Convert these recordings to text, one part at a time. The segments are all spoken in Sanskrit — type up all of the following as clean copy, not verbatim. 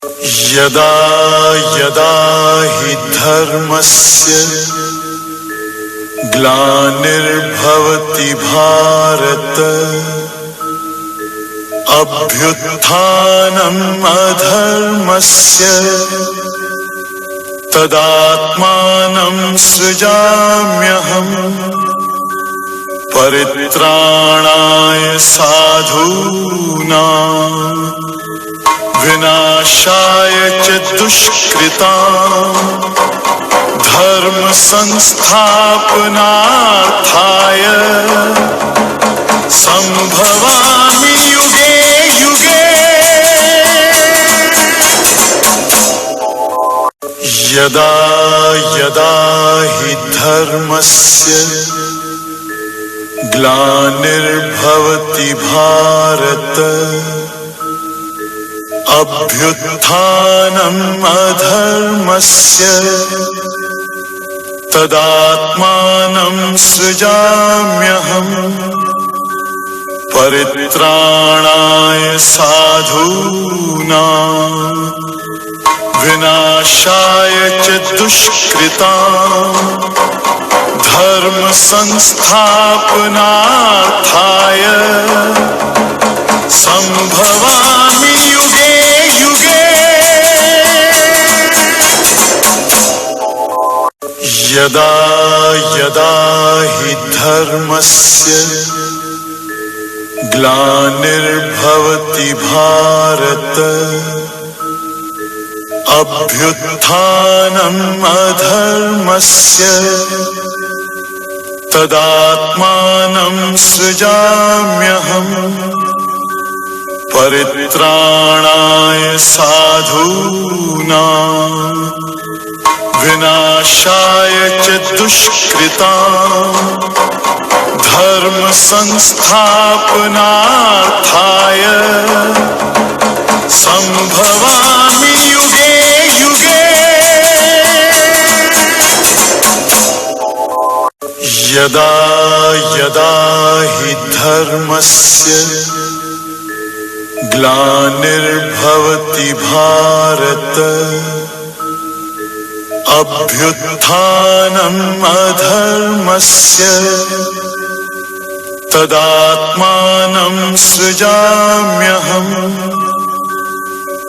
यदा यदा हि धर्मस्य ग्लानिर्भवति भारत अभ्युत्थानम् अधर्मस्य तदात्मानं सृजाम्यहम् परित्राणाय साधूनां विनाशाय च दुष्कृतां धर्म संस्थापनार्थाय संभवामि युगे युगे। यदा यदा हि धर्मस्य ग्लानिर्भवति भारत अभ्युत्थानम् अधर्मस्य तदात्मानं सृजाम्यहम् परित्राणाय साधूनां विनाशाय च दुष्कृतां धर्म संस्थापनार्थाय संभवामि युगे युगे। यदा यदा हि धर्मस्य ग्लानिर्भवति भारत अभ्युत्थानम् अधर्मस्य तदात्मानं सृजाम्यहम् परित्राणाय साधूनां विनाशाय च दुष्कृतां धर्म संस्थापनार्थाय संभवामि युगे युगे। यदा यदा हि धर्मस्य ग्लानिर्भवति भारत अभ्युत्थानम् अधर्मस्य तदात्मानं सृजाम्यहम्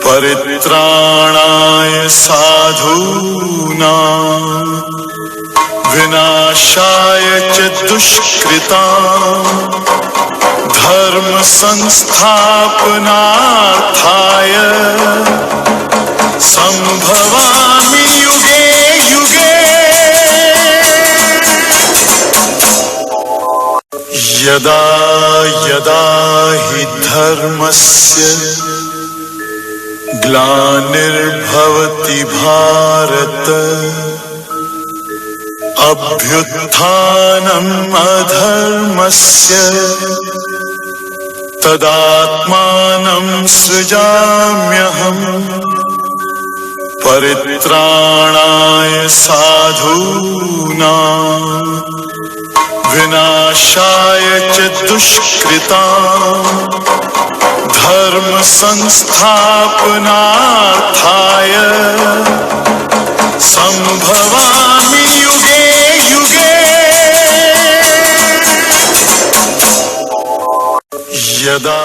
परित्राणाय साधूनां विनाशाय च दुष्कृतां धर्म संस्थापनार्थाय संभवामि युगे युगे। यदा यदा हि धर्मस्य ग्लानिर्भवति भारत अभ्युत्थानम् अधर्मस्य तदात्मानं सृजाम्यहम् परित्राणाय साधूनां विनाशाय च दुष्कृतां धर्म संस्थापनार्थाय संभवामि युगे युगे। यदा